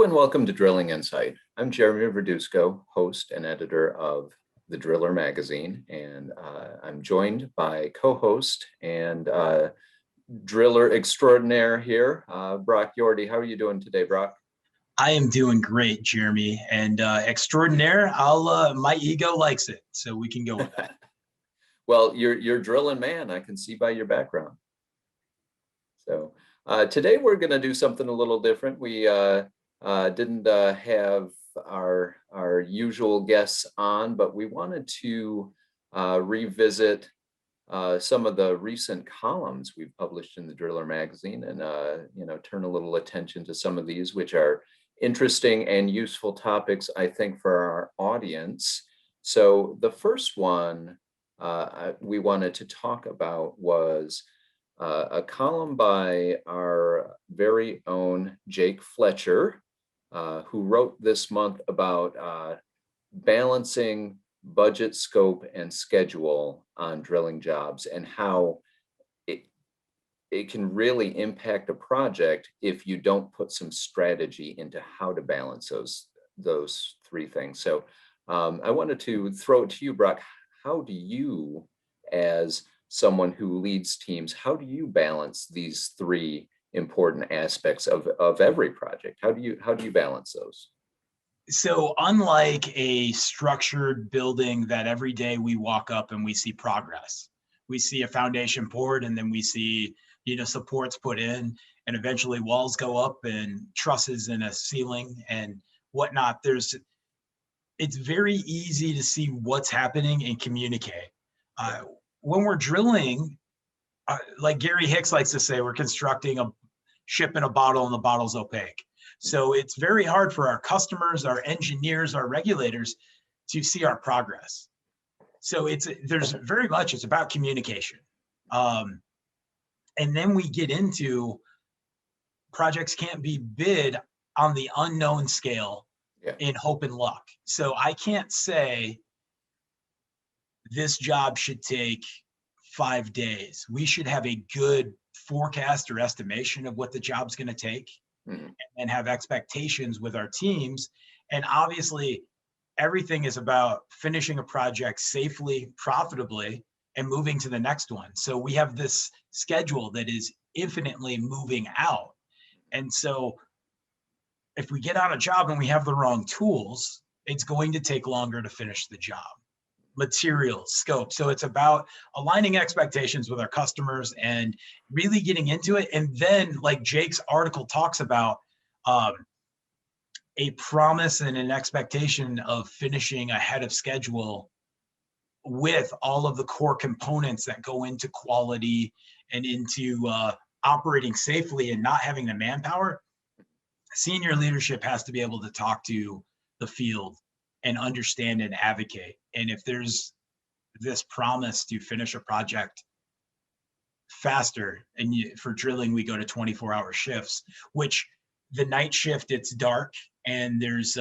Hello and welcome to Drilling Insight. I'm Jeremy Verdusco, host and editor of the Driller magazine, and I'm joined by co-host and driller extraordinaire here, Brock Yordy. How are you doing today, Brock? I am doing great, Jeremy, and extraordinaire. My ego likes it, so we can go with that. Well, you're drilling man. I can see by your background. So today we're going to do something a little different. We didn't have our usual guests on, but we wanted to revisit some of the recent columns we've published in the Driller magazine, and turn a little attention to some of these, which are interesting and useful topics, I think, for our audience. So the first one we wanted to talk about was a column by our very own Jake Fletcher, who wrote this month about balancing budget, scope, and schedule on drilling jobs, and how it can really impact a project if you don't put some strategy into how to balance those three things. So I wanted to throw it to you, Brock. How do you, as someone who leads teams, how do you balance these three important aspects of every project? How do you balance those? So unlike a structured building that every day we walk up and we see progress, we see a foundation poured, and then we see supports put in, and eventually walls go up and trusses in a ceiling and whatnot. It's very easy to see what's happening and communicate. When we're drilling, like Gary Hicks likes to say, we're constructing a ship in a bottle, and the bottle's opaque. So it's very hard for our customers, our engineers, our regulators to see our progress. So it's about communication. And then we get into projects can't be bid on the unknown scale in hope and luck. So I can't say this job should take 5 days. We should have a good forecast or estimation of what the job's going to take, and have expectations with our teams. And obviously, everything is about finishing a project safely, profitably, and moving to the next one. So we have this schedule that is infinitely moving out. And so if we get on a job and we have the wrong tools, it's going to take longer to finish the job. Materials, scope. So it's about aligning expectations with our customers and really getting into it. And then, like Jake's article talks about, a promise and an expectation of finishing ahead of schedule with all of the core components that go into quality and into operating safely and not having the manpower. Senior leadership has to be able to talk to the field and understand and advocate. And if there's this promise to finish a project faster, and for drilling, we go to 24-hour shifts, which the night shift, it's dark, and there's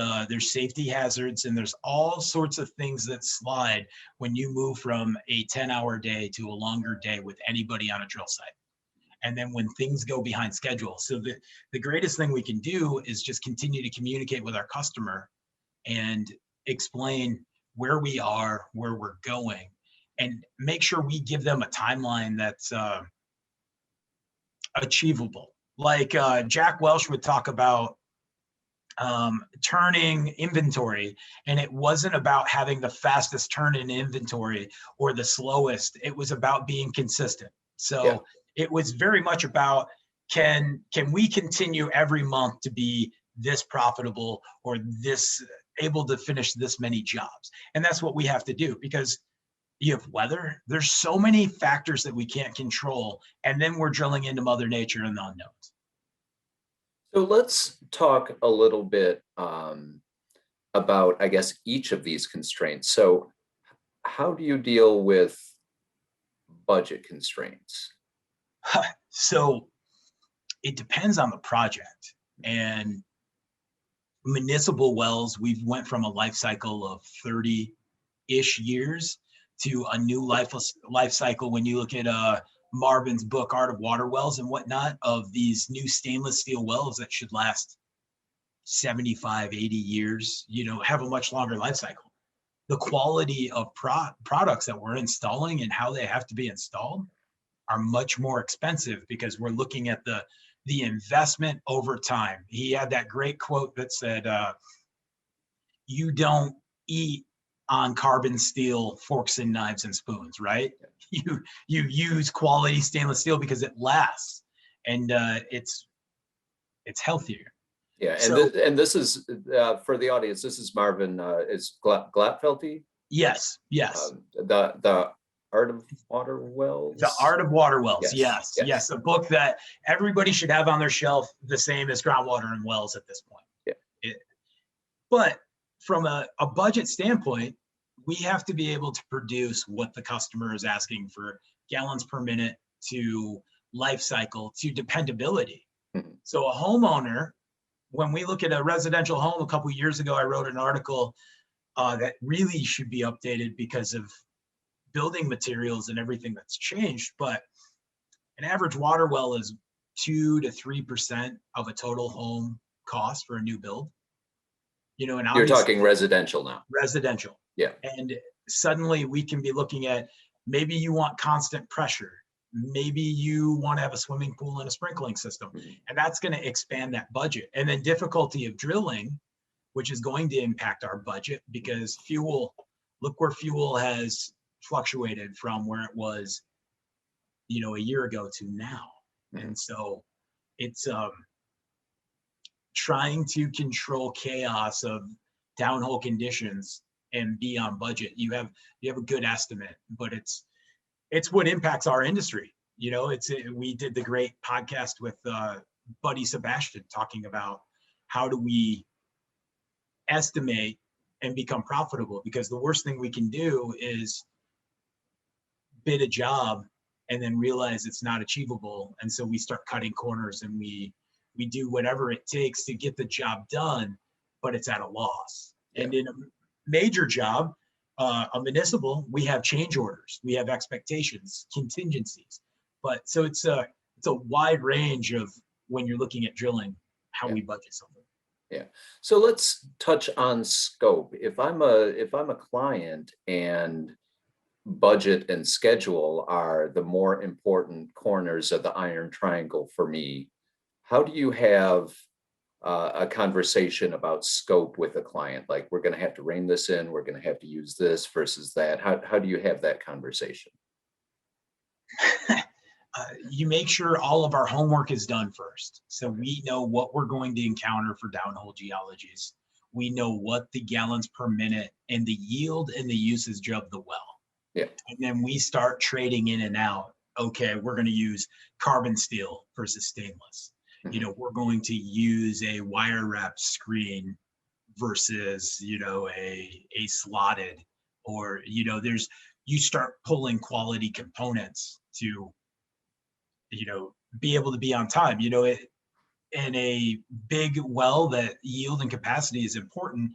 safety hazards, and there's all sorts of things that slide when you move from a 10-hour day to a longer day with anybody on a drill site. And then when things go behind schedule. So the greatest thing we can do is just continue to communicate with our customer and explain where we are, where we're going, and make sure we give them a timeline that's achievable. Like Jack Welch would talk about turning inventory, and it wasn't about having the fastest turn in inventory or the slowest. It was about being consistent. So it was very much about, can we continue every month to be this profitable or this able to finish this many jobs? And that's what we have to do, because you have weather. There's so many factors that we can't control. And then we're drilling into Mother Nature and the unknowns. So let's talk a little bit about, I guess, each of these constraints. So how do you deal with budget constraints? So it depends on the project. And municipal wells, we've went from a life cycle of 30-ish years to a new life cycle. When you look at Marvin's book, Art of Water Wells and whatnot, of these new stainless steel wells that should last 75, 80 years, have a much longer life cycle. The quality of products that we're installing and how they have to be installed are much more expensive because we're looking at the investment over time. He had that great quote that said, you don't eat on carbon steel forks and knives and spoons, right? You use quality stainless steel because it lasts, and it's healthier. Yeah, and So this is for the audience. This is Marvin. Is Glatfelty? yes, The Art of Water Wells. The Art of Water Wells. Yes. Yes. A book that everybody should have on their shelf, the same as Groundwater and Wells at this point. Yeah. But from a budget standpoint, we have to be able to produce what the customer is asking for gallons per minute to life cycle to dependability. Mhm. So a homeowner, when we look at a residential home, a couple of years ago, I wrote an article that really should be updated because of building materials and everything that's changed. But an average water well is 2 to 3% of a total home cost for a new build. And You're obviously talking residential now. residential. Yeah. And suddenly we can be looking at, maybe you want constant pressure. Maybe you want to have a swimming pool and a sprinkling system. Mm-hmm. And that's going to expand that budget. And then difficulty of drilling, which is going to impact our budget because look where fuel has fluctuated from where it was, a year ago to now. Mm-hmm. And so it's trying to control chaos of downhole conditions and be on budget. You have a good estimate, but it's what impacts our industry. We did the great podcast with Buddy Sebastian talking about how do we estimate and become profitable, because the worst thing we can do is bid a job and then realize it's not achievable, and so we start cutting corners and we do whatever it takes to get the job done, but it's at a loss. Yeah. And in a major job, a municipal, we have change orders, we have expectations, contingencies, but so it's a wide range of, when you're looking at drilling, how we budget something. Yeah. So let's touch on scope. If I'm a client and budget and schedule are the more important corners of the iron triangle for me, how do you have a conversation about scope with a client? Like, we're going to have to rein this in, we're going to have to use this versus that. How do you have that conversation? You make sure all of our homework is done first. So we know what we're going to encounter for downhole geologies. We know what the gallons per minute and the yield and the usage of the well. Yeah. And then we start trading in and out. Okay, we're going to use carbon steel versus stainless. Mm-hmm. We're going to use a wire wrap screen versus, a slotted, or, you start pulling quality components to, be able to be on time. In a big well that yield and capacity is important,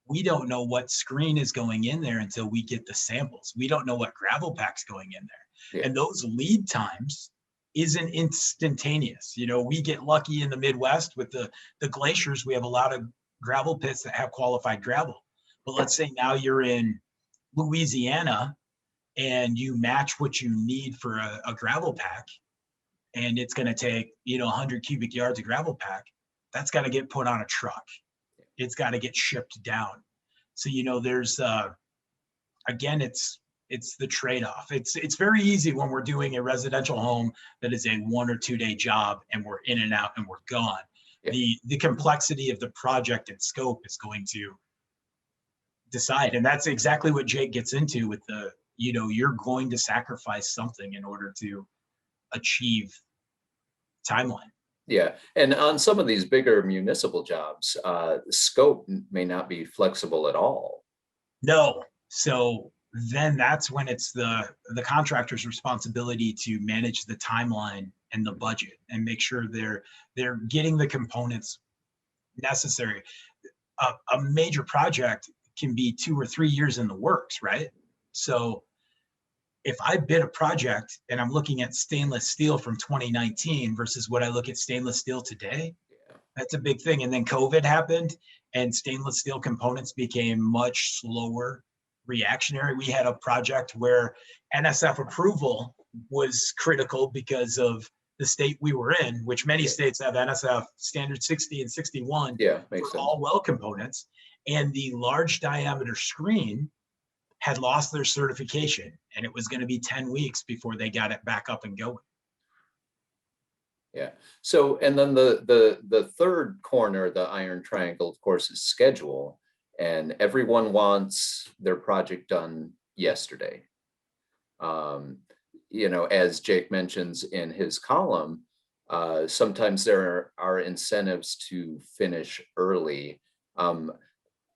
we don't know what screen is going in there until we get the samples. We don't know what gravel pack's going in there. Yeah. And those lead times isn't instantaneous. We get lucky in the Midwest with the glaciers. We have a lot of gravel pits that have qualified gravel. But let's say now you're in Louisiana and you match what you need for a gravel pack, and it's going to take 100 cubic yards of gravel pack. That's got to get put on a truck. It's got to get shipped down. So there's again, it's the trade-off. It's very easy when we're doing a residential home that is a 1 or 2 day job and we're in and out and we're gone. Yeah. The complexity of the project and scope is going to decide, and that's exactly what Jake gets into with you're going to sacrifice something in order to achieve timeline. Yeah, and on some of these bigger municipal jobs, scope may not be flexible at all. No, so then that's when it's the contractor's responsibility to manage the timeline and the budget and make sure they're getting the components necessary. A major project can be 2 or 3 years in the works, right? So if I bid a project and I'm looking at stainless steel from 2019 versus what I look at stainless steel today, That's a big thing. And then COVID happened and stainless steel components became much slower reactionary. We had a project where NSF approval was critical because of the state we were in, which many Yeah, states have NSF standard 60 and 61 yeah, for makes sense. all weld components. And the large diameter screen had lost their certification and it was going to be 10 weeks before they got it back up and going. Yeah. So, and then the third corner, the iron triangle, of course, is schedule, and everyone wants their project done yesterday. Um, as Jake mentions in his column, sometimes there are incentives to finish early. Um,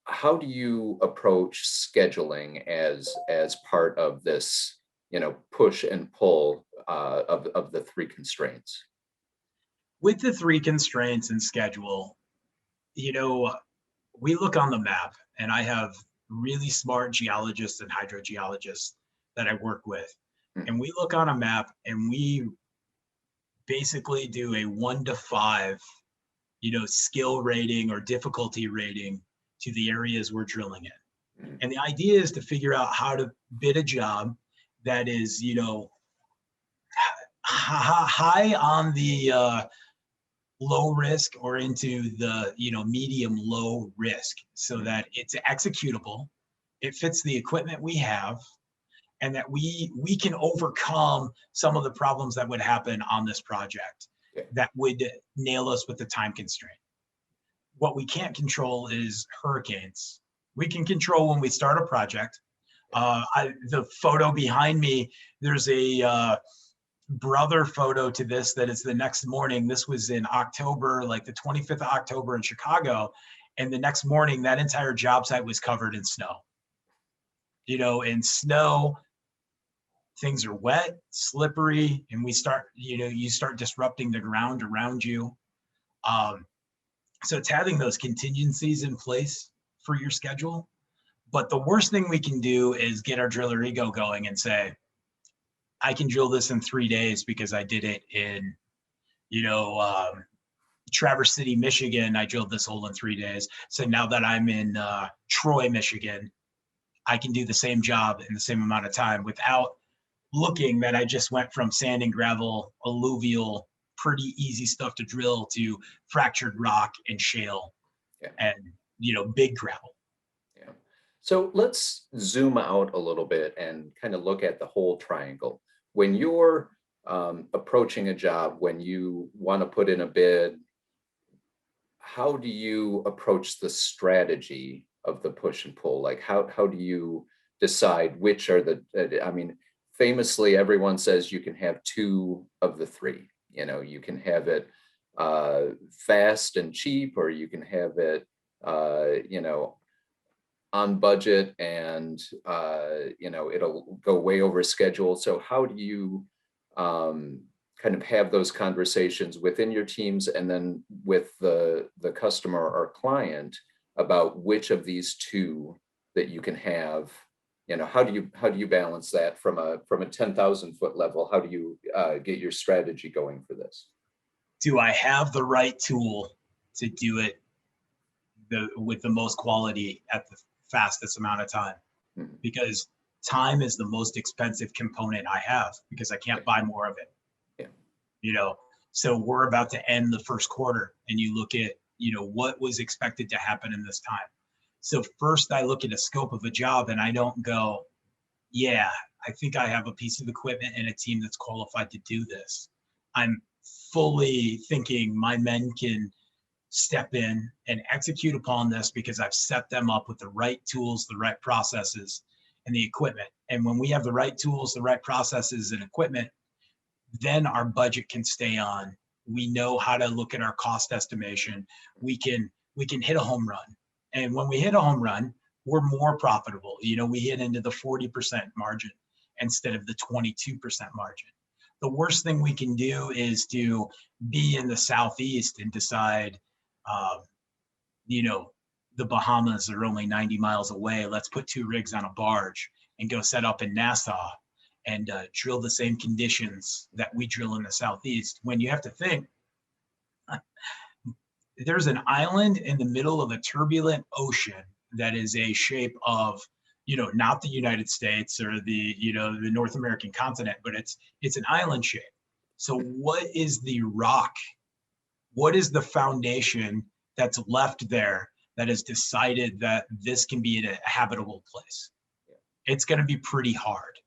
how do you approach scheduling as part of this, push and pull of the three constraints? With the three constraints and schedule, you know, we look on the map, and I have really smart geologists and hydrogeologists that I work with. Mm, And we look on a map and we basically do a 1 to 5, skill rating or difficulty rating to the areas we're drilling in. mm, And the idea is to figure out how to bid a job that is, high on the low risk or into the medium low risk so mm. that it's executable, it fits the equipment we have, and that we can overcome some of the problems that would happen on this project Yeah, that would nail us with the time constraint. What we can't control is hurricanes. We can control when we start a project. yeah, The photo behind me, there's a brother photo to this that is the next morning. This was in October, like the 25th of October in Chicago. And the next morning, that entire job site was covered in snow. In snow, things are wet, slippery, and you start disrupting the ground around you. Um, so it's having those contingencies in place for your schedule. But the worst thing we can do is get our driller ego going and say, I can drill this in 3 days because I did it in, you know, Traverse City, Michigan. I drilled this hole in 3 days. So now that I'm in Troy, Michigan, I can do the same job in the same amount of time without looking that I just went from sand and gravel, alluvial, pretty easy stuff to drill to fractured rock and shale yeah, and, big gravel. yeah. So let's zoom out a little bit and kind of look at the whole triangle. When you're approaching a job, when you want to put in a bid, how do you approach the strategy of the push and pull? Like how do you decide which are I mean, famously everyone says you can have two of the three. You can have it fast and cheap, or you can have it on budget and it'll go way over schedule. So how do you um, kind of have those conversations within your teams and then with the customer or client about which of these two that you can have? How do you balance that from a 10,000 foot level? How do you get your strategy going for this? Do I have the right tool to do it with the most quality at the fastest amount of time? Mhm. Because time is the most expensive component I have because I Yeah, can't buy more of it. yeah, you know so we're about to end the first quarter and you look at what was expected to happen in this time. So first I look at a scope of a job and I don't go, yeah, I think I have a piece of equipment and a team that's qualified to do this. I'm fully thinking my men can step in and execute upon this because I've set them up with the right tools, the right processes, and the equipment. And when we have the right tools, the right processes and equipment, then our budget can stay on. We know how to look at our cost estimation. We can hit a home run. And when we hit a home run, we're more profitable. We hit into the 40% margin instead of the 22% margin. The worst thing we can do is to be in the southeast and decide, um, you know, the Bahamas are only 90 miles away. Let's put 2 rigs on a barge and go set up in Nassau and drill the same conditions that we drill in the southeast. When you have to think, there's an island in the middle of a turbulent ocean that is a shape of, not the United States or the North American continent, but it's an island shape. So what is the rock? What is the foundation that's left there that has decided that this can be a habitable place? It's going to be pretty hard.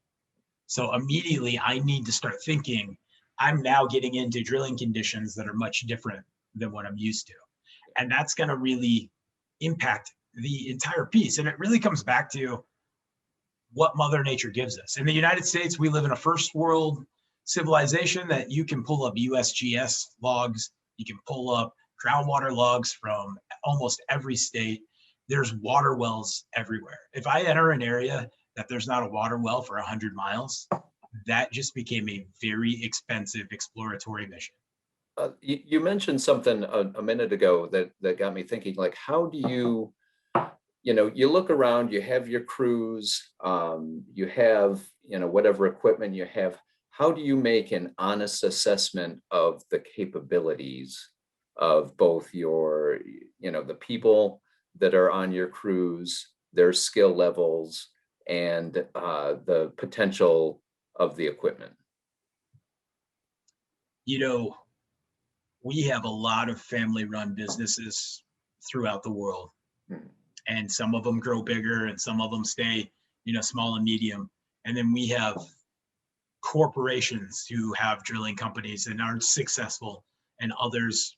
So immediately I need to start thinking I'm now getting into drilling conditions that are much different than what I'm used to. And that's going to really impact the entire piece. And it really comes back to what Mother Nature gives us. In the United States, we live in a first world civilization that you can pull up USGS logs, you can pull up groundwater logs from almost every state. There's water wells everywhere. If I enter an area that there's not a water well for 100 miles, that just became a very expensive exploratory mission. You mentioned something a minute ago that got me thinking, like, how do you look around, you have your crews, you have, whatever equipment you have. How do you make an honest assessment of the capabilities of both the people that are on your crews, their skill levels, and the potential of the equipment? You know, we have a lot of family run businesses throughout the world, Hmm. and some of them grow bigger and some of them stay, small and medium. And then we have corporations who have drilling companies and are successful, and others,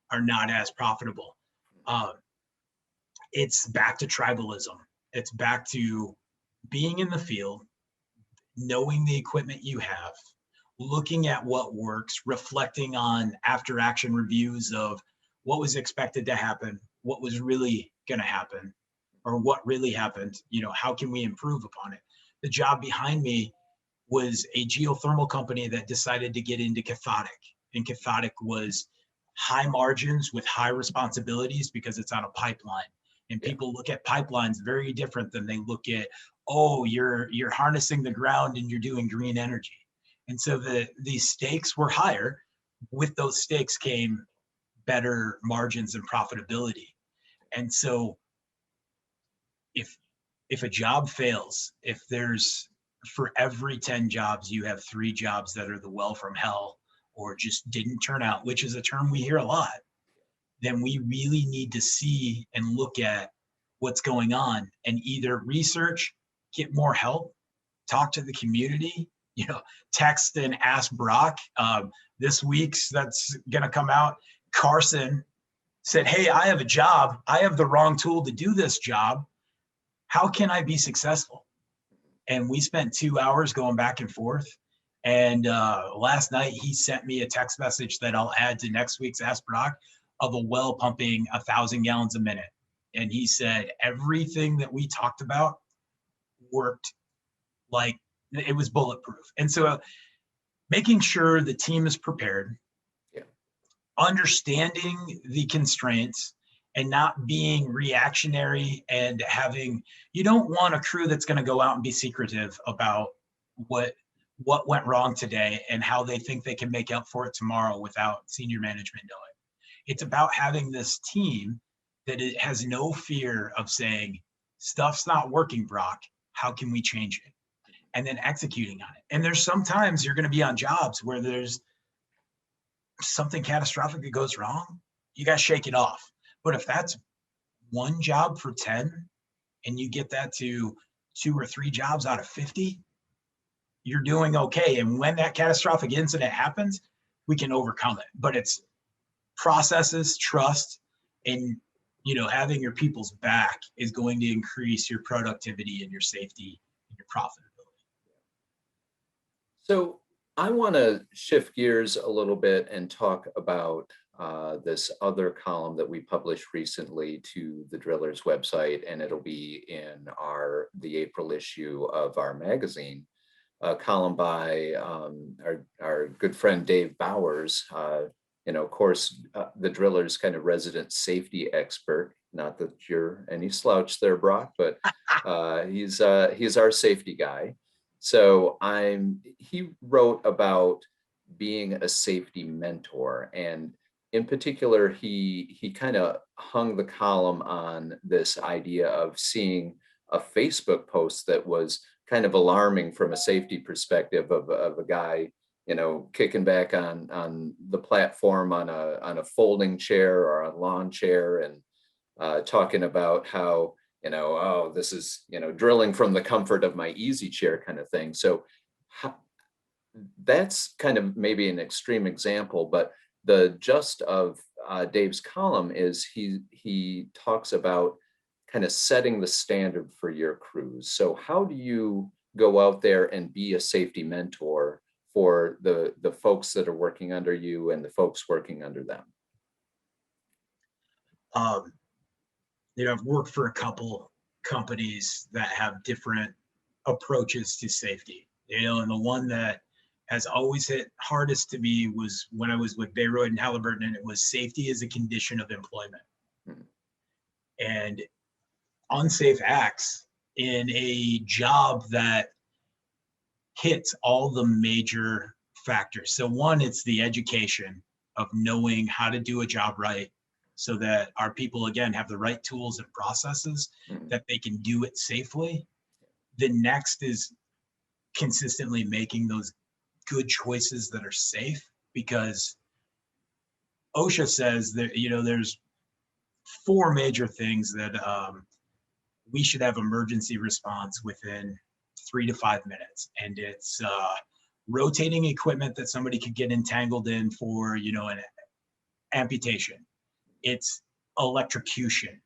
are not as profitable. Um, it's back to tribalism. It's back to being in the field, knowing the equipment you have, looking at what works, reflecting on after action reviews of what was expected to happen, what was really going to happen, or what really happened. How can we improve upon it? The job behind me was a geothermal company that decided to get into cathodic. And cathodic was high margins with high responsibilities because it's on a pipeline. And Yeah. people look at pipelines very different than they look at, oh, you're harnessing the ground and you're doing green energy. And so the stakes were higher. With those stakes came better margins and profitability. And so if if a job fails, if there's for every 10 jobs, you have 3 jobs that are the well from hell or just didn't turn out, which is a term we hear a lot, then we really need to see and look at what's going on and either research, get more help, talk to the community, text and ask Brock. This week's that's going to come out. Carson said, hey, I have a job. I have the wrong tool to do this job. How can I be successful? And we spent 2 hours going back and forth. And last night he sent me a text message that I'll add to next week's Ask Brock of a well pumping 1,000 gallons a minute. And he said everything that we talked about worked like it was bulletproof. And so making sure the team is prepared, Yeah. understanding the constraints, and not being reactionary and you don't want a crew that's going to go out and be secretive about what went wrong today and how they think they can make up for it tomorrow without senior management knowing. It's about having this team that it has no fear of saying stuff's not working, Brock, how can we change it, and then executing on it. And there's sometimes you're going to be on jobs where there's something catastrophic that goes wrong, you got to shake it off. But if that's one job for 10 and you get that to 2 or 3 jobs out of 50, you're doing okay. And when that catastrophic incident happens, we can overcome it. But it's processes, trust, and having your people's back is going to increase your productivity and your safety and your profitability. So I want to shift gears a little bit and talk about this other column that we published recently to the Drillers website, and it'll be in the April issue of our magazine. A column by our good friend Dave Bowers. Of course, the Drillers kind of resident safety expert. Not that you're any slouch there, Brock, but he's our safety guy. So he wrote about being a safety mentor, and in particular, he kind of hung the column on this idea of seeing a Facebook post that was kind of alarming from a safety perspective of a guy, kicking back on the platform on a folding chair or a lawn chair, and talking about how, oh, this is, drilling from the comfort of my easy chair kind of thing. So ho- that's kind of maybe an extreme example, but the gist of Dave's column is he talks about kind of setting the standard for your crews. So how do you go out there and be a safety mentor for the folks that are working under you and the folks working under them? Um, I've worked for a couple companies that have different approaches to safety. And the one that has always hit hardest to me was when I was with Bayreuth and Halliburton, and it was safety as a condition of employment. Mhm. And unsafe acts in a job that hits all the major factors. So one, it's the education of knowing how to do a job right so that our people, again, have the right tools and processes Mhm. that they can do it safely. The next is consistently making those good choices that are safe, because OSHA says that, there's four major things that we should have emergency response within 3 to 5 minutes. And it's rotating equipment that somebody could get entangled in for, an amputation. It's electrocution.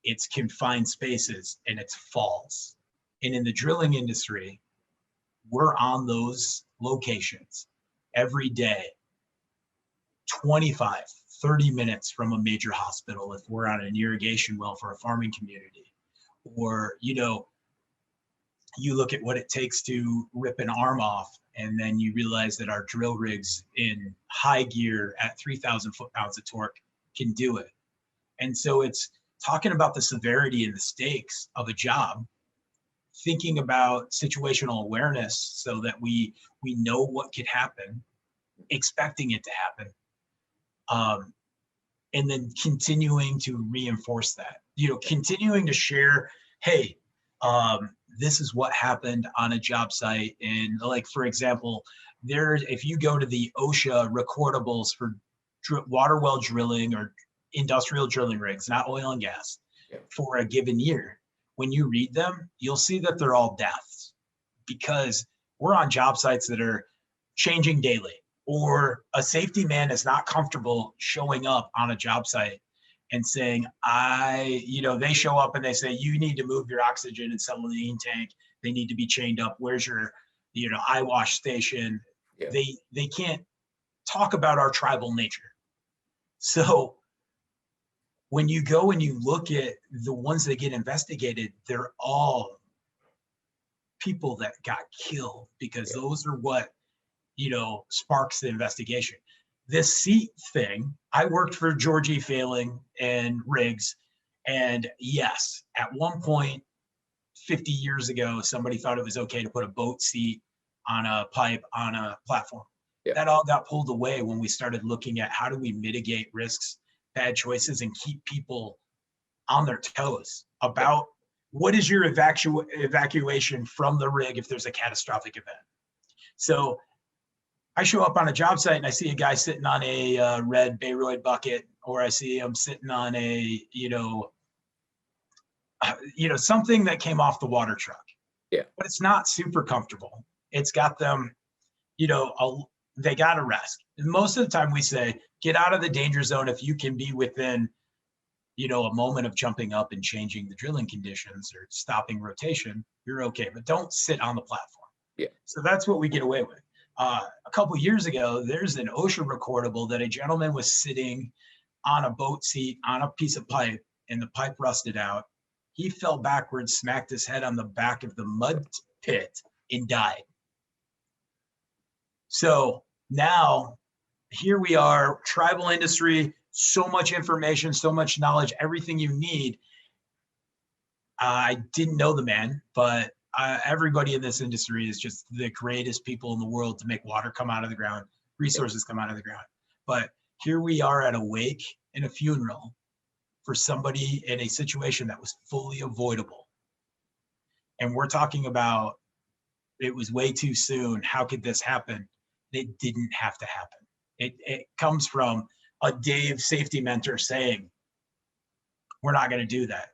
It's confined spaces, and it's falls. And in the drilling industry, we're on those locations every day, 25, 30 minutes from a major hospital if we're on an irrigation well for a farming community. Or, you look at what it takes to rip an arm off, and then you realize that our drill rigs in high gear at 3,000 foot-pounds of torque can do it. And so it's talking about the severity and the stakes of a job, thinking about situational awareness so that we know what could happen, expecting it to happen, um, and then continuing to reinforce that. Continuing to share, hey, this is what happened on a job site. And like, for example, if you go to the OSHA recordables for water well drilling or industrial drilling rigs, not oil and gas, Yeah. for a given year, when you read them, you'll see that they're all deaths, because we're on job sites that are changing daily, or a safety man is not comfortable showing up on a job site and saying, they show up and they say, you need to move your oxygen and saline tank. They need to be chained up. Where's your, eye wash station? Yeah. They can't talk about our tribal nature. So when you go and you look at the ones that get investigated, they're all people that got killed, because Yeah. those are what, sparks the investigation. This seat thing, I worked for Georgie Failing and Riggs. And yes, at one point, 50 years ago, somebody thought it was okay to put a boat seat on a pipe on a platform. Yeah. That all got pulled away when we started looking at how do we mitigate risks, bad choices, and keep people on their toes about what is your evacuation from the rig if there's a catastrophic event. So I show up on a job site and I see a guy sitting on a red Bayreuth bucket, or I see him sitting on a, something that came off the water truck. Yeah. But it's not super comfortable. It's got them, they got to rest. And most of the time we say, get out of the danger zone if you can be within, a moment of jumping up and changing the drilling conditions or stopping rotation, you're okay, but don't sit on the platform. Yeah. So that's what we get away with. A couple years ago, there's an OSHA recordable that a gentleman was sitting on a boat seat on a piece of pipe, and the pipe rusted out. He fell backwards, smacked his head on the back of the mud pit, and died. So now here we are, tribal industry, so much information, so much knowledge, everything you need. I didn't know the man, but everybody in this industry is just the greatest people in the world to make water come out of the ground, resources come out of the ground. But Here we are at a wake and a funeral for somebody in a situation that was fully avoidable. And we're talking about it was way too soon. How could this happen? It didn't have to happen. It comes from a Dave safety mentor saying, we're not going to do that.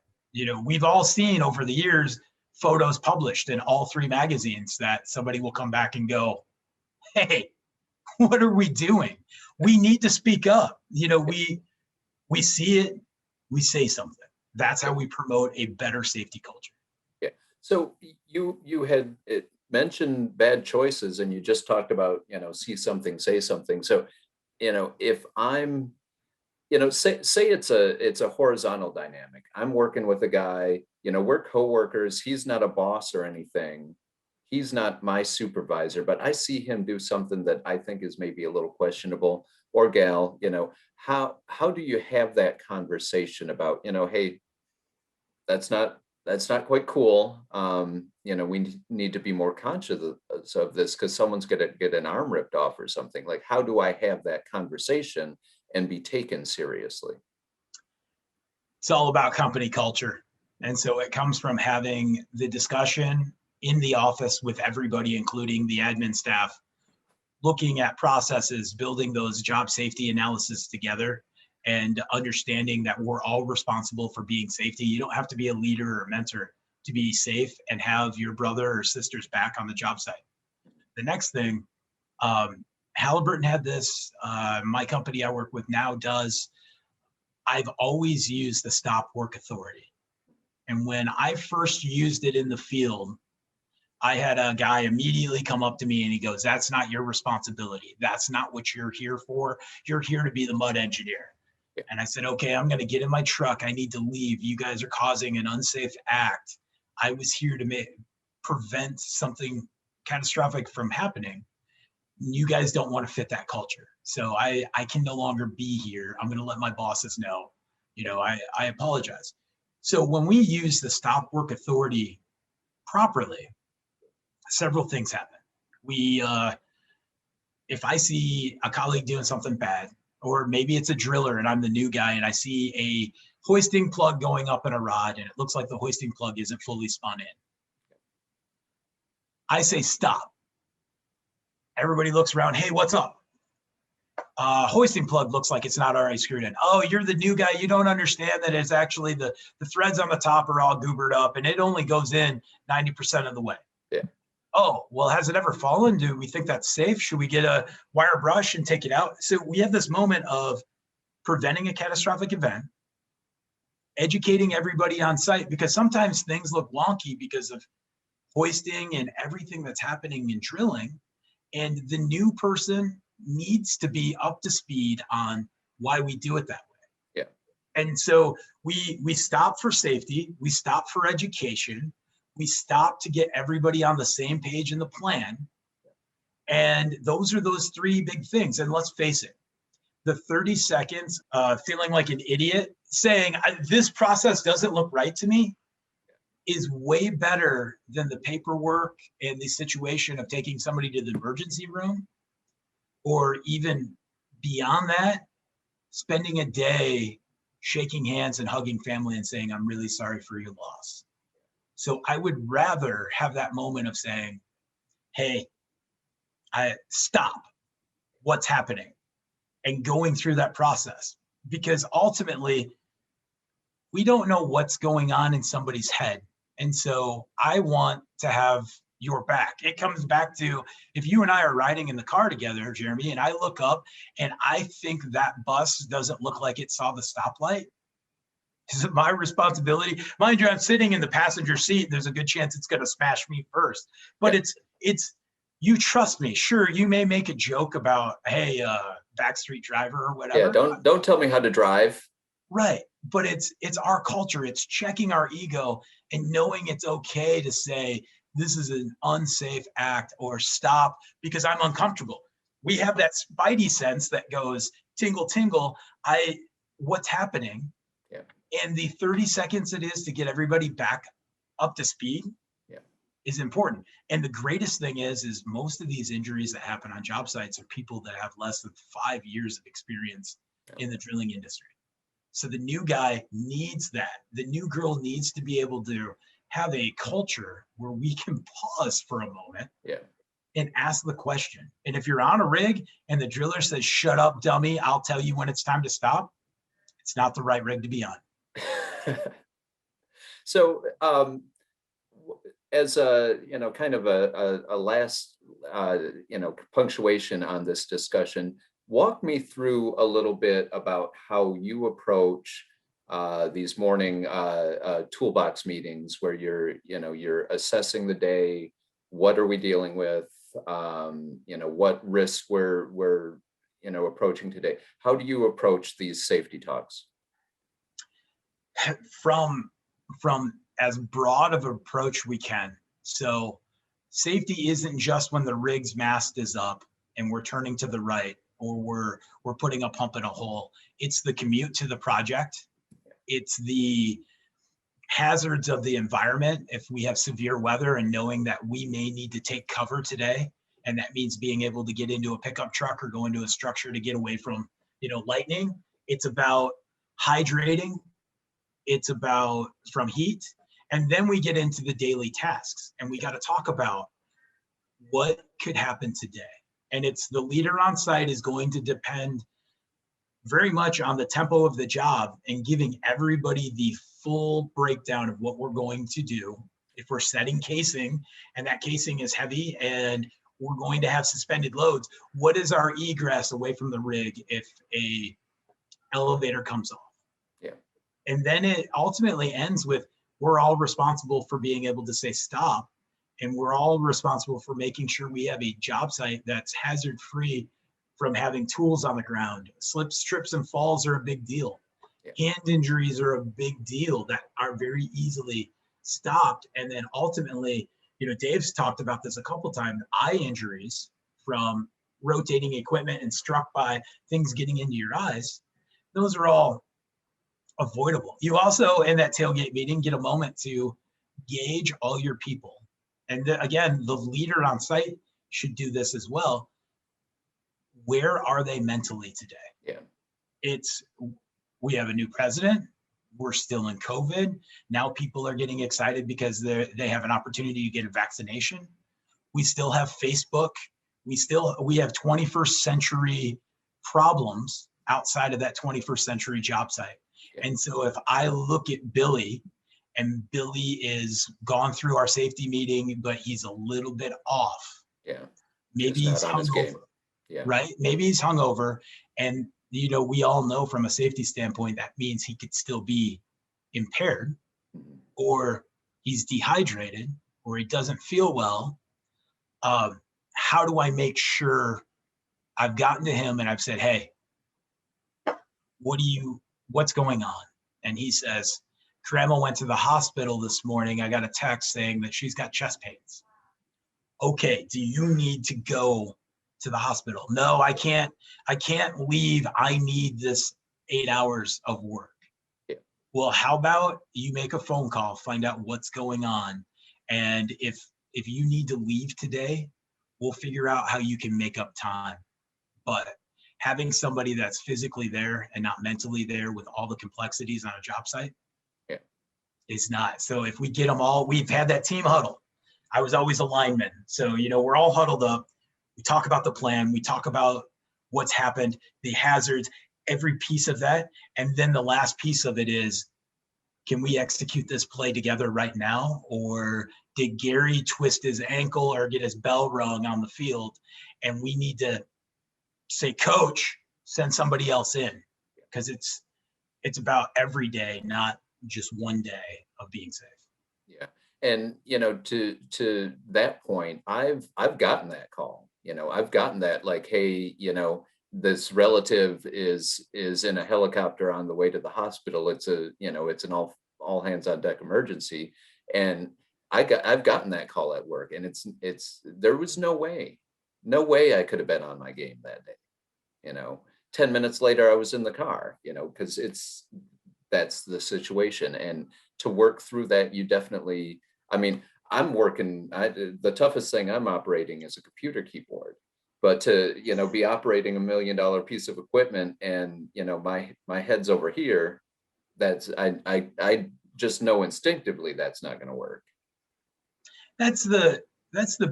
We've all seen over the years photos published in all three magazines that somebody will come back and go, hey, what are we doing? We need to speak up. We see it, we say something. That's how we promote a better safety culture. Yeah. So you had mentioned bad choices, and you just talked about, see something, say something. So, if I'm, say it's a horizontal dynamic. I'm working with a guy, we're coworkers. He's not a boss or anything. He's not my supervisor, but I see him do something that I think is maybe a little questionable, or gal, how do you have that conversation about, hey, that's not quite cool. We need to be more conscious of this, because someone's going to get an arm ripped off or something. Like, how do I have that conversation and be taken seriously? It's all about company culture. And so it comes from having the discussion in the office with everybody, including the admin staff, looking at processes, building those job safety analysis together, and understanding that we're all responsible for being safety. You don't have to be a leader or a mentor to be safe and have your brother or sister's back on the job site. The next thing, Halliburton had this, my company I work with now does. I've always used the stop work authority. And when I first used it in the field, I had a guy immediately come up to me and he goes, that's not your responsibility. That's not what you're here for. You're here to be the mud engineer. And I said, okay, I'm going to get in my truck. I need to leave. You guys are causing an unsafe act. I was here to prevent something catastrophic from happening. You guys don't want to fit that culture. So I can no longer be here. I'm going to let my bosses know, I apologize. So when we use the stop work authority properly, several things happen. If I see a colleague doing something bad, or maybe it's a driller and I'm the new guy and I see a hoisting plug going up in a rod and it looks like the hoisting plug isn't fully spun in, I say, stop. Everybody looks around. Hey, what's up? Hoisting plug looks like it's not already screwed in. Oh, you're the new guy. You don't understand that it's actually the threads on the top are all goobered up and it only goes in 90% of the way. Yeah. Oh, well, has it ever fallen? Do we think that's safe? Should we get a wire brush and take it out? So we have this moment of preventing a catastrophic event, educating everybody on site, because sometimes things look wonky because of hoisting and everything that's happening in drilling. And the new person needs to be up to speed on why we do it that way. Yeah. And so we stop for safety, we stop for education, we stop to get everybody on the same page in the plan. And those are those three big things. And let's face it, the 30 seconds feeling like an idiot saying this process doesn't look right to me is way better than the paperwork and the situation of taking somebody to the emergency room, or even beyond that, spending a day shaking hands and hugging family and saying, I'm really sorry for your loss. So I would rather have that moment of saying, hey, I stop what's happening and going through that process, because ultimately we don't know what's going on in somebody's head. And so I want to have your back. It comes back to, if you and I are riding in the car together, Jeremy, and I look up and I think that bus doesn't look like it saw the stoplight, is it my responsibility? Mind you, I'm sitting in the passenger seat. There's a good chance it's going to smash me first, but it's, you trust me. Sure, you may make a joke about, hey, backstreet driver or whatever. Yeah, don't tell me how to drive. Right. But it's our culture. It's checking our ego and knowing it's okay to say, this is an unsafe act, or stop because I'm uncomfortable. We have that spidey sense that goes tingle, tingle. What's happening? Yeah. And the 30 seconds it is to get everybody back up to speed. Yeah. is important. And the greatest thing is most of these injuries that happen on job sites are people that have less than 5 years of experience in the drilling industry. So the new guy needs that. The new girl needs to be able to have a culture where we can pause for a moment Yeah. and ask the question. And if you're on a rig and the driller says, "Shut up, dummy, I'll tell you when it's time to stop," it's not the right rig to be on. So, as a, kind of a last, punctuation on this discussion, walk me through a little bit about how you approach these morning toolbox meetings where you're assessing the day. What are we dealing with? What risks we're approaching today. How do you approach these safety talks? from from as broad of an approach we can. So safety isn't just when the rig's mast is up and we're turning to the right, or we're putting a pump in a hole. It's the commute to the project. It's the hazards of the environment if we have severe weather and knowing that we may need to take cover today, and that means being able to get into a pickup truck or go into a structure to get away from lightning. It's about hydrating. It's about from heat. And then we get into the daily tasks and we got to talk about what could happen today. And it's the leader on site is going to depend very much on the tempo of the job and giving everybody the full breakdown of what we're going to do. If we're setting casing and that casing is heavy and we're going to have suspended loads, what is our egress away from the rig if a elevator comes off? Yeah. And then it ultimately ends with we're all responsible for being able to say stop. And we're all responsible for making sure we have a job site that's hazard free from having tools on the ground. Slips, trips, and falls are a big deal. Yeah. Hand injuries are a big deal that are very easily stopped. And then ultimately, Dave's talked about this a couple times, eye injuries from rotating equipment and struck by things getting into your eyes. Those are all avoidable. You also, in that tailgate meeting, get a moment to gauge all your people. And again, the leader on site should do this as well. Where are they mentally today? Yeah. It's we have a new president. We're still in COVID. Now people are getting excited because they have an opportunity to get a vaccination. We still have Facebook. We have 21st century problems outside of that 21st century job site. Yeah. And so if I look at Billy and Billy is gone through our safety meeting, but he's a little bit off. Yeah. Maybe he's hungover. Yeah. Right? Maybe he's hungover. And, we all know from a safety standpoint, that means he could still be impaired, Mhm. or he's dehydrated, or he doesn't feel well. How do I make sure I've gotten to him and I've said, "Hey, what's going on?" And he says, "Grandma went to the hospital this morning. I got a text saying that she's got chest pains." Okay, do you need to go to the hospital? No, I can't leave. I need this 8 hours of work. Yeah. Well, how about you make a phone call, find out what's going on. And if you need to leave today, we'll figure out how you can make up time. But having somebody that's physically there and not mentally there with all the complexities on a job site, Yeah. is not. So if we get them all, we've had that team huddle. I was always a lineman. So, we're all huddled up. We talk about the plan. We talk about what's happened, the hazards, every piece of that. And then the last piece of it is, can we execute this play together right now? Or did Gary twist his ankle or get his bell rung on the field? And we need to say, "Coach, send somebody else in." Because it's about every day, not just one day of being safe. Yeah. And to that point, I've gotten that call. I've gotten that, like, hey, this relative is in a helicopter on the way to the hospital. It's an all hands on deck emergency. And I've gotten that call at work, and it's there was no way I could have been on my game that day. 10 minutes later I was in the car, because that's the situation. And to work through that, you definitely, I mean, I'm working, the toughest thing I'm operating is a computer keyboard. But to, be operating $1 million piece of equipment and, my head's over here, that's, I just know instinctively that's not gonna work. That's the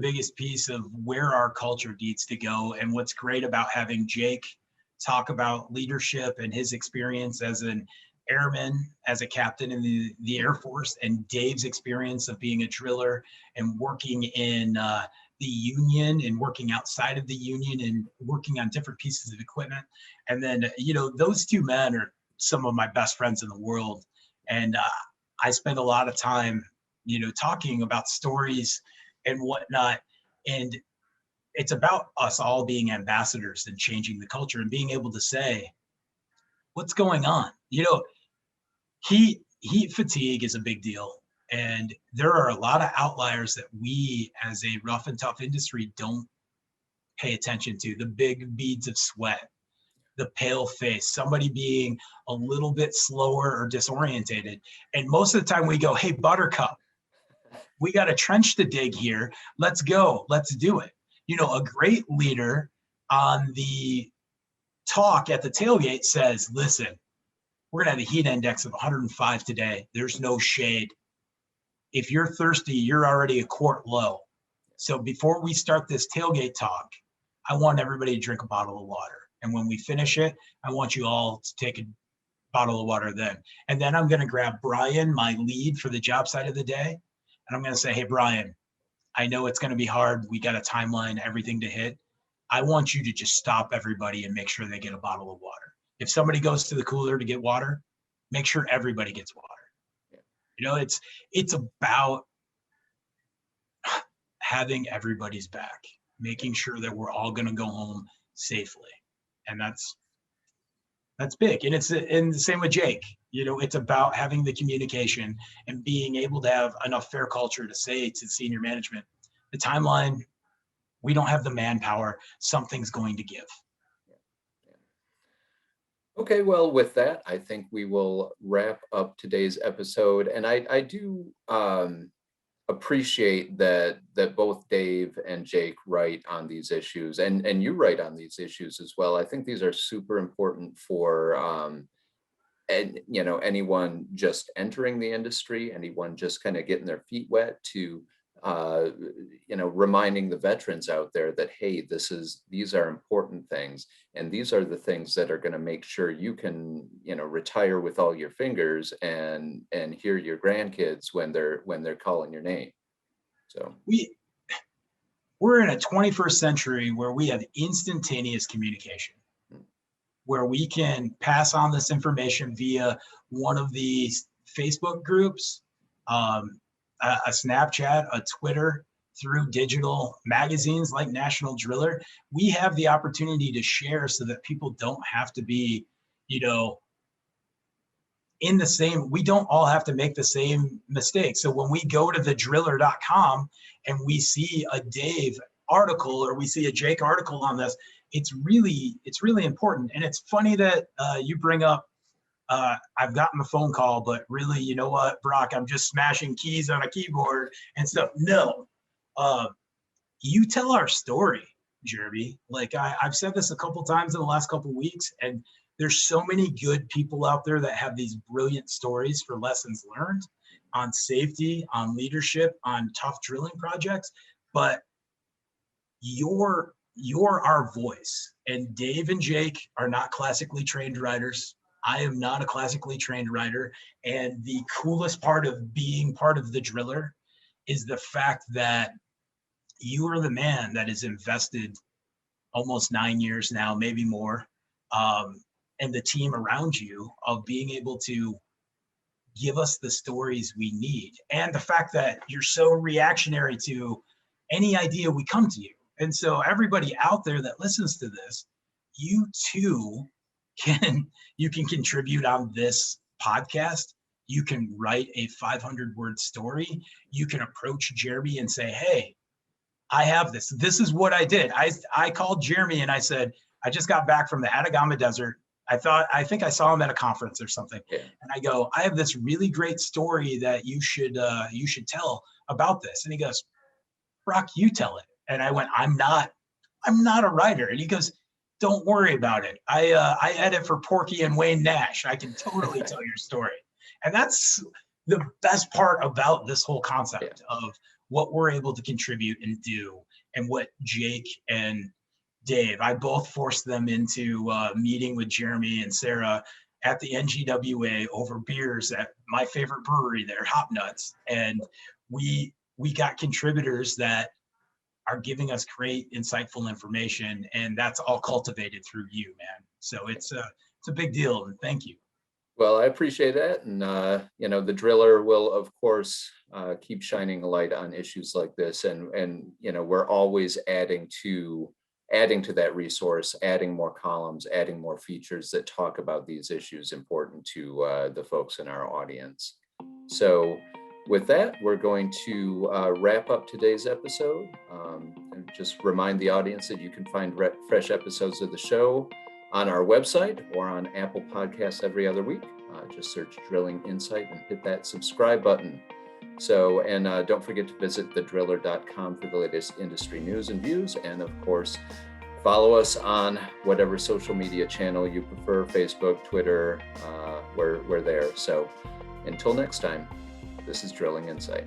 biggest piece of where our culture needs to go. And what's great about having Jake talk about leadership and his experience as an airman, as a captain in the Air Force, and Dave's experience of being a driller and working in the union and working outside of the union and working on different pieces of equipment. And then, those two men are some of my best friends in the world. And I spend a lot of time, talking about stories and whatnot. And it's about us all being ambassadors and changing the culture and being able to say, what's going on? Heat fatigue is a big deal. And there are a lot of outliers that we as a rough and tough industry don't pay attention to. The big beads of sweat, the pale face, somebody being a little bit slower or disorientated. And most of the time we go, hey, Buttercup, we got a trench to dig here. Let's go. Let's do it. A great leader on the talk at the tailgate says, listen, we're going to have a heat index of 105 today. There's no shade. If you're thirsty, you're already a quart low. So before we start this tailgate talk, I want everybody to drink a bottle of water. And when we finish it, I want you all to take a bottle of water then. And then I'm going to grab Brian, my lead for the job site of the day. And I'm going to say, hey, Brian, I know it's going to be hard. We got a timeline, everything to hit. I want you to just stop everybody and make sure they get a bottle of water. If somebody goes to the cooler to get water, make sure everybody gets water. It's about having everybody's back, making sure that we're all going to go home safely. And that's big. And it's the same with Jake. It's about having the communication and being able to have enough fair culture to say to senior management, the timeline, we don't have the manpower. Something's going to give. Okay, well, with that, I think we will wrap up today's episode. And I do appreciate that both Dave and Jake write on these issues, and you write on these issues as well. I think these are super important for and anyone just entering the industry, anyone just kind of getting their feet wet, to reminding the veterans out there that, hey, these are important things, and these are the things that are going to make sure you can retire with all your fingers and hear your grandkids when they're calling your name. So we're in a 21st century where we have instantaneous communication, where we can pass on this information via one of these Facebook groups, a Snapchat, a Twitter, through digital magazines like National Driller. We have the opportunity to share so that people don't have to be, in the same, we don't all have to make the same mistakes. So when we go to thedriller.com and we see a Dave article or we see a Jake article on this, it's really important. And it's funny that you bring up, I've gotten the phone call, but really, you know what, Brock, I'm just smashing keys on a keyboard and stuff. No, you tell our story, Jeremy. Like I've said this a couple times in the last couple weeks, and there's so many good people out there that have these brilliant stories for lessons learned on safety, on leadership, on tough drilling projects. But you're our voice. And Dave and Jake are not classically trained writers. I am not a classically trained writer. And the coolest part of being part of the Driller is the fact that you are the man that is invested almost 9 years now, maybe more, and the team around you of being able to give us the stories we need. And the fact that you're so reactionary to any idea we come to you. And so everybody out there that listens to this, you too can contribute on this podcast. You can write a 500-word story. You can approach Jeremy and say, hey, I have this. This is what I did. I called Jeremy and I said, I just got back from the Atacama Desert. I think I saw him at a conference or something. Yeah. And I go, I have this really great story that you should tell about this? And he goes, Brock, you tell it. And I went, I'm not a writer. And he goes, don't worry about it. I edit for Porky and Wayne Nash. I can totally tell your story. And that's the best part about this whole concept of what we're able to contribute and do, and what Jake and Dave, I both forced them into meeting with Jeremy and Sarah at the NGWA over beers at my favorite brewery there, Hop Nuts. And we got contributors that are giving us great, insightful information, and that's all cultivated through you, man. So it's a big deal, and thank you. Well, I appreciate that. And, the driller will, of course, keep shining a light on issues like this. And we're always adding to that resource, adding more columns, adding more features that talk about these issues important to the folks in our audience. So with that, we're going to wrap up today's episode. And just remind the audience that you can find fresh episodes of the show on our website or on Apple Podcasts every other week. Just search Drilling Insight and hit that subscribe button. So, and don't forget to visit thedriller.com for the latest industry news and views. And of course, follow us on whatever social media channel you prefer, Facebook, Twitter, we're there. So until next time, this is Drilling Insight.